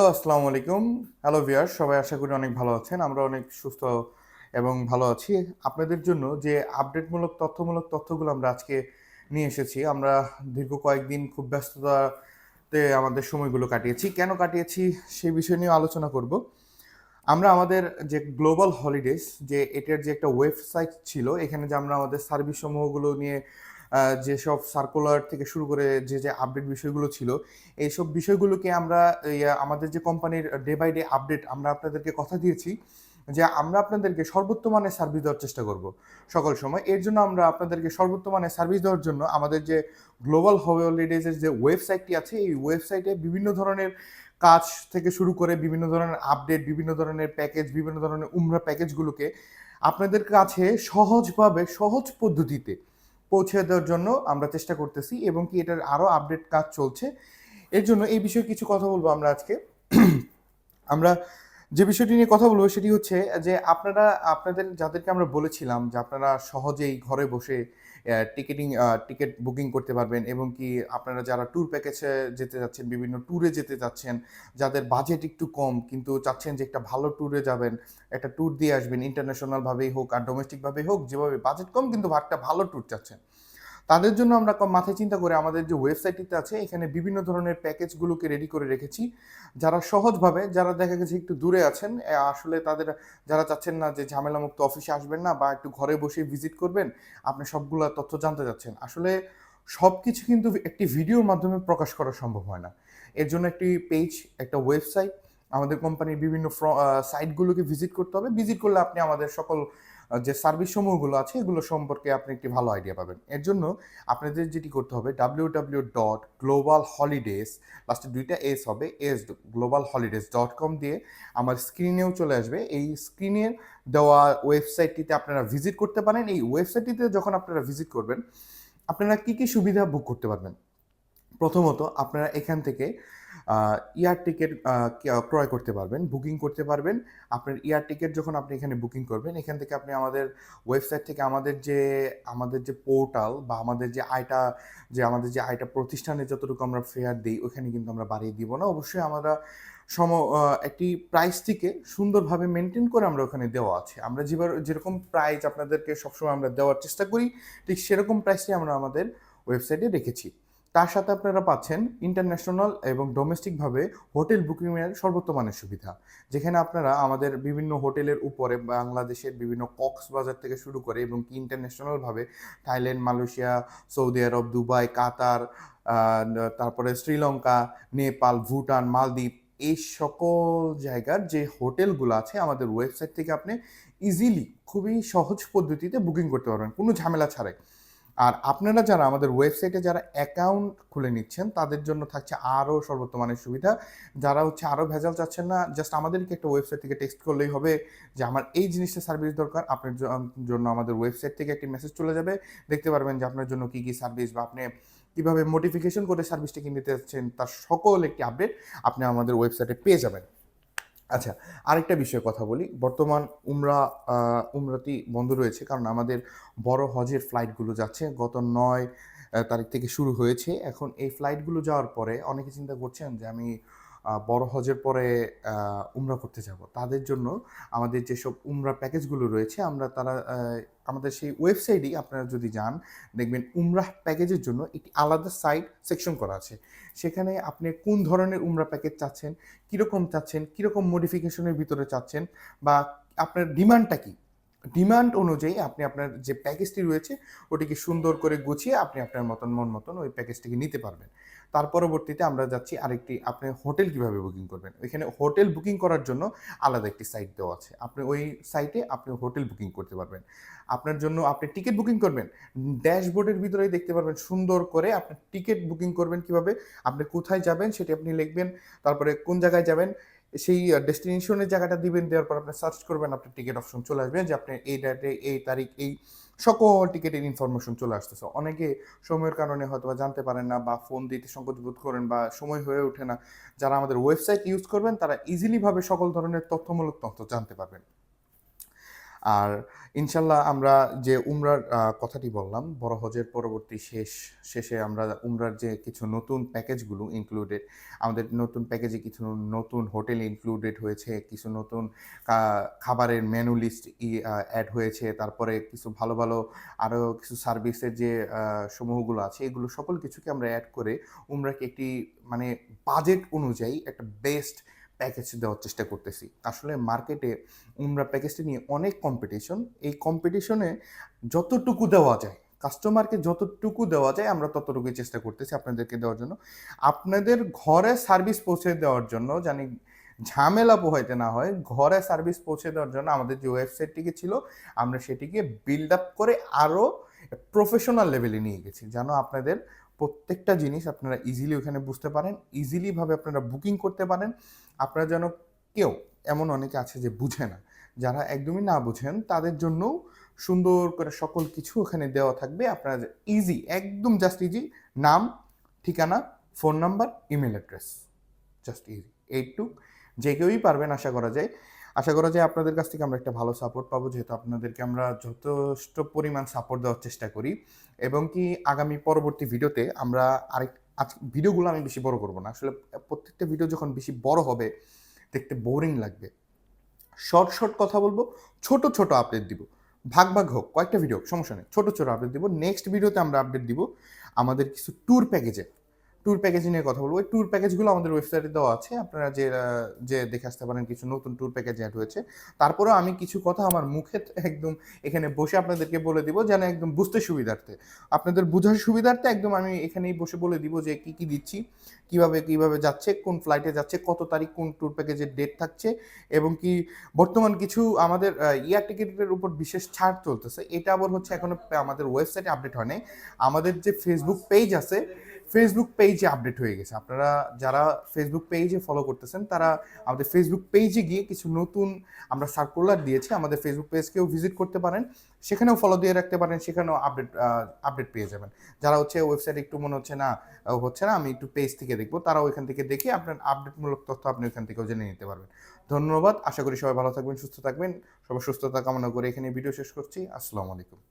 Hello, আসসালামু আলাইকুম। Hello viewers, সবাই আশা করি অনেক ভালো আছেন। আমরা অনেক সুস্থ এবং ভালো আছি। আপনাদের জন্য যে আপডেটমূলক তথ্যগুলো আমরা আজকে নিয়ে এসেছি। আমরা দীর্ঘ কয়েকদিন খুব ব্যস্ততাতে আমাদের সময়গুলো কাটিয়েছি। কেন কাটিয়েছি সেই বিষয় নিয়ে আলোচনা করব। আমরা আমাদের যে গ্লোবাল হলিডেজ এটার যে একটা ওয়েবসাইট ছিল, এখানে যে আমরা আমাদের সার্ভিস সমূহগুলো নিয়ে যেসব সার্কুলার থেকে শুরু করে যে আপডেট বিষয়গুলো ছিল, এইসব বিষয়গুলোকে আমরা আমাদের যে কোম্পানির ডে বাই ডে আপডেট আমরা আপনাদেরকে কথা দিয়েছি যে আমরা আপনাদেরকে সর্বোচ্চ মানের সার্ভিস দেওয়ার চেষ্টা করব সকল সময়। এর জন্য আমরা আপনাদেরকে সর্বোচ্চ মানের সার্ভিস দেওয়ার জন্য আমাদের যে গ্লোবাল হলিডেজের যে ওয়েবসাইটটি আছে, এই ওয়েবসাইটে বিভিন্ন ধরনের কাজ থেকে শুরু করে বিভিন্ন ধরনের আপডেট, বিভিন্ন ধরনের প্যাকেজ, বিভিন্ন ধরনের উমরা প্যাকেজগুলোকে আপনাদের কাছে সহজভাবে, সহজ পদ্ধতিতে পৌঁছে দেওয়ার জন্য আমরা চেষ্টা করতেছি এবং কি এটার আরও আপডেট কাজ চলছে। এর জন্য এই বিষয়ে কিছু কথা বলবো আমরা আজকে। আমরা যে বিষয়টি নিয়ে কথা বলবো সেটি হচ্ছে যে আপনাদের যাদেরকে আমরা বলেছিলাম যে আপনারা সহজেই ঘরে বসে টিকিট বুকিং করতে পারবেন এবং কি আপনারা যারা ট্যুর প্যাকেজে যেতে যাচ্ছেন, বিভিন্ন ট্যুরে যেতে চাচ্ছেন, যাদের বাজেট একটু কম কিন্তু চাচ্ছেন যে একটা ভালো ট্যুরে যাবেন, একটা ট্যুর দিয়ে আসবেন, ইন্টারন্যাশনালভাবেই হোক আর ডোমেস্টিকভাবেই হোক, যেভাবে বাজেট কম কিন্তু একটা ভালো ট্যুর চাচ্ছেন, তাদের জন্য আমরা মাথায় চিন্তা করে আমাদের যে ওয়েবসাইটটিতে আছে এখানে বিভিন্ন ধরনের প্যাকেজগুলোকে রেডি করে রেখেছি। যারা সহজভাবে, যারা দেখা গেছে একটু দূরে আছেন, আসলে তাদের যারা চাচ্ছেন না যে ঝামেলামুক্ত অফিসে আসবেন না বা একটু ঘরে বসে ভিজিট করবেন, আপনি সবগুলা তথ্য জানতে চাচ্ছেন। আসলে সবকিছু কিন্তু একটি ভিডিওর মাধ্যমে প্রকাশ করা সম্ভব হয় না। এর জন্য একটি পেজ, একটা ওয়েবসাইট, আমাদের কোম্পানির বিভিন্ন সাইটগুলোকে ভিজিট করতে হবে। ভিজিট করলে আপনি আমাদের সকল যে সার্ভিস সমূহগুলো আছে এগুলো সম্পর্কে আপনি একটি ভালো আইডিয়া পাবেন। এর জন্য আপনাদের যেটি করতে হবে www.globalholidays, লাস্টে ২ টা এস হবে, globalholidays.com দিয়ে আমার স্ক্রিনেও চলে আসবে। এই স্ক্রিনে দেওয়া ওয়েবসাইটটিতে আপনারা ভিজিট করতে পারেন। এই ওয়েবসাইটটিতে যখন আপনারা ভিজিট করবেন, আপনারা কী সুবিধা ভোগ করতে পারবেন? প্রথমত আপনারা এখান থেকে এয়ার টিকেট ক্রয় করতে পারবেন, বুকিং করতে পারবেন। আপনার এয়ার টিকেট যখন আপনি এখানে বুকিং করবেন, এখান থেকে আপনি আমাদের ওয়েবসাইট থেকে আমাদের যে পোর্টাল বা আমাদের যে আয়টা প্রতিষ্ঠানে যতটুকু আমরা ফেয়ার দেই, ওখানে কিন্তু আমরা বাড়িয়ে দিব না। অবশ্যই আমরা একটি প্রাইসটিকে সুন্দরভাবে মেইনটেইন করে আমরা ওখানে দেওয়া আছে। আমরা যেরকম প্রাইস আপনাদেরকে সবসময় আমরা দেওয়ার চেষ্টা করি, ঠিক সেরকম প্রাইসই আমরা আমাদের ওয়েবসাইটে রেখেছি। তার সাথে আপনারা পাচ্ছেন ইন্টারন্যাশনাল এবং ডোমেস্টিকভাবে হোটেল বুকিংয়ের সর্বোত্তমানের সুবিধা। যেখানে আপনারা আমাদের বিভিন্ন হোটেলের উপরে বাংলাদেশের বিভিন্ন কক্সবাজার থেকে শুরু করে এবং কি ইন্টারন্যাশনালভাবে থাইল্যান্ড, মালয়েশিয়া, সৌদি আরব, দুবাই, কাতার, তারপরে শ্রীলঙ্কা, নেপাল, ভুটান, মালদ্বীপ, এই সকল জায়গার যে হোটেলগুলো আছে আমাদের ওয়েবসাইট থেকে আপনি ইজিলি, খুবই সহজ পদ্ধতিতে বুকিং করতে পারবেন, কোনো ঝামেলা ছাড়াই। আর আপনারা যারা আমাদের ওয়েবসাইটে যারা অ্যাকাউন্ট খুলে নিচ্ছেন, তাদের জন্য থাকছে আরও সর্বোত্তমানের সুবিধা। যারা হচ্ছে আরও ভেজাল চাচ্ছেন না, জাস্ট আমাদেরকে একটা ওয়েবসাইট থেকে টেক্সট করলেই হবে যে আমার এই জিনিসটা সার্ভিস দরকার। আপনার জন্য আমাদের ওয়েবসাইট থেকে একটি মেসেজ চলে যাবে। দেখতে পারবেন যে আপনার জন্য কী সার্ভিস বা আপনি কীভাবে মডিফিকেশন করে সার্ভিসটা নিতে চাচ্ছেন, তার সকল একটি আপডেট আপনি আমাদের ওয়েবসাইটে পেয়ে যাবেন। আচ্ছা, আরেকটা বিষয়ে কথা বলি। বর্তমান উমরাটি বন্ধ রয়েছে কারণ আমাদের বড় হজের ফ্লাইটগুলো যাচ্ছে। গত ৯ তারিখ থেকে শুরু হয়েছে। এখন এই ফ্লাইটগুলো যাওয়ার পরে অনেকে চিন্তা করছেন যে আমি বড় হজের পরে উমরা করতে যাব। তাদের জন্য আমাদের যেসব উমরা প্যাকেজগুলো রয়েছে আমাদের সেই ওয়েবসাইটেই আপনারা যদি যান, দেখবেন উমরাহ প্যাকেজের জন্য একটি আলাদা সেকশন করা আছে। সেখানে আপনি কোন ধরনের উমরা প্যাকেজ চাচ্ছেন, কীরকম মডিফিকেশনের ভিতরে চাচ্ছেন বা আপনার ডিমান্ডটা কী? ডিমান্ড অনুযায়ী আপনি আপনার যে প্যাকেজটি রয়েছে ওটিকে সুন্দর করে গুছিয়ে আপনি আপনার মন মতন ওই প্যাকেজটিকে নিতে পারবেন। তার পরবর্তীতে আমরা যাচ্ছি আপনি হোটেল কিভাবে বুকিং করবেন। ওইখানে হোটেল বুকিং করার জন্য আলাদা একটি সাইট দেওয়া আছে। আপনি ওই সাইটে আপনি হোটেল বুকিং করতে পারবেন। আপনার জন্য আপনি টিকিট বুকিং করবেন, ড্যাশবোর্ডের ভিতরেই দেখতে পারবেন সুন্দর করে আপনি টিকিট বুকিং করবেন কিভাবে, আপনি কোথায় যাবেন সেটি আপনি লিখবেন, তারপরে কোন জায়গায় যাবেন সেই ডেস্টিনেশনের জায়গাটা দিবেন, দেওয়ার পর আপনি সার্চ করবেন, আপনার টিকিট অপশন চলে আসবে যে আপনি এই ডেটে, এই তারিখ, এই সকল টিকিটের ইনফরমেশন চলে আসতেছে। অনেকে সময়ের কারণে হয়তোবা জানতে পারেন না বা ফোন দিতে সংকোচ বোধ করেন বা সময় হয়ে ওঠে না। যারা আমাদের ওয়েবসাইট ইউজ করবেন তারা ইজিলি ভাবে সকল ধরনের তথ্যমূলক তথ্য জানতে পারবেন। আর ইনশাল্লাহ আমরা যে উমরার কথাটি বললাম, বড় হজের পরবর্তী শেষে আমরা উমরার যে কিছু নতুন প্যাকেজগুলো ইনক্লুডেড, আমাদের নতুন প্যাকেজে কিছু নতুন হোটেল ইনক্লুডেড হয়েছে, কিছু নতুন খাবারের মেনু লিস্ট অ্যাড হয়েছে, তারপরে কিছু ভালো ভালো আরও কিছু সার্ভিসের যে সমূহগুলো আছে, এগুলো সকল কিছুকে আমরা অ্যাড করে উমরাকে একটি মানে বাজেট অনুযায়ী একটা বেস্ট প্যাকেজ দেওয়ার চেষ্টা করতেছি। আসলে মার্কেটে উমরা প্যাকেজটি নিয়ে অনেক কম্পিটিশন। এই কম্পিটিশনে যতটুকু দেওয়া যায়, কাস্টমারকে যতটুকু দেওয়া যায় আমরা ততটুকুই চেষ্টা করতেছি আপনাদেরকে দেওয়ার জন্য। আপনাদের ঘরে সার্ভিস পৌঁছে দেওয়ার জন্য, জানি ঝামেলা পোহাইতে না হয়, ঘরে সার্ভিস পৌঁছে দেওয়ার জন্য আমাদের যে ওয়েবসাইটটিকে ছিল আমরা সেটিকে বিল্ড আপ করে আরও প্রফেশনাল লেভেলে নিয়ে গেছি, যেন আপনাদের প্রত্যেকটা জিনিস আপনারা ইজিলি ওখানে বুঝতে পারেন, ইজিলিভাবে আপনারা বুকিং করতে পারেন। আপনারা যেন কেউ, এমন অনেকে আছে যে বুঝে না, যারা একদমই না বুঝেন তাদের জন্য সুন্দর করে সকল কিছু ওখানে দেওয়া থাকবে। আপনারা ইজি, একদম জাস্ট ইজি, নাম, ঠিকানা, phone number, email address, just easy এইটুক। যে কেউই পারবেন আশা করা যায় আপনাদের কাছ থেকে আমরা একটা ভালো সাপোর্ট পাবো, যেহেতু আপনাদেরকে আমরা যথেষ্ট পরিমাণ সাপোর্ট দেওয়ার চেষ্টা করি। এবং কি আগামী পরবর্তী ভিডিওতে আমরা আজ ভিডিওগুলো আমি বেশি বড় করব না, আসলে প্রত্যেকটা ভিডিও যখন বেশি বড় হবে দেখতে বোরিং লাগবে। শর্ট শর্ট কথা বলবো, ছোট ছোট আপডেট দিব, ভাগ ভাগ হোক, কয়েকটা ভিডিও সমস্যা নেই, ছোট ছোট আপডেট দিব। নেক্সট ভিডিওতে আমরা আপডেট দিব আমাদের কিছু ট্যুর প্যাকেজ নিয়ে কথা বলবো। ওই ট্যুর প্যাকেজগুলো আমাদের ওয়েবসাইটে দেওয়া আছে, আপনারা যে দেখে আসতে পারেন। কিছু নতুন ট্যুর প্যাকেজ অ্যাড হয়েছে। তারপরেও আমি কিছু কথা আমার মুখে একদম এখানে বসে আপনাদেরকে বলে দিব, যেন একদম বুঝতে সুবিধার্থে, আপনাদের বোঝার সুবিধার্থে একদম আমি এখানেই বসে বলে দিব যে কী কী দিচ্ছি, কীভাবে যাচ্ছে, কোন ফ্লাইটে যাচ্ছে, কত তারিখ কোন ট্যুর প্যাকেজের ডেট থাকছে, এবং কি বর্তমান কিছু আমাদের এয়ার টিকিটের উপর বিশেষ ছাড় চলতেছে। এটা আবার হচ্ছে এখনো আমাদের ওয়েবসাইটে আপডেট হয় নাই, আমাদের যে ফেসবুক পেজ আছে ফেসবুক পেজে আপডেট হয়ে গেছে। আপনারা যারা ফেসবুক পেজে ফলো করতেছেন তারা আমাদের ফেসবুক পেজে গিয়ে কিছু নতুন আমরা সার্কুলার দিয়েছি, আমাদের ফেসবুক পেজকেও ভিজিট করতে পারেন, সেখানেও ফলো দিয়ে রাখতে পারেন, সেখানেও আপডেট পেয়ে যাবেন। যারা হচ্ছে ওয়েবসাইট একটু মনে হচ্ছে না আমি একটু পেজ থেকে দেখবো, তারাও ওইখান থেকে দেখে আপনার আপডেটমূলক তথ্য আপনি ওইখান থেকেও জেনে নিতে পারবেন। ধন্যবাদ, আশা করি সবাই ভালো থাকবেন, সুস্থ থাকবেন। সবার সুস্থতা কামনা করে এখানে ভিডিও শেষ করছি। আসসালামু আলাইকুম।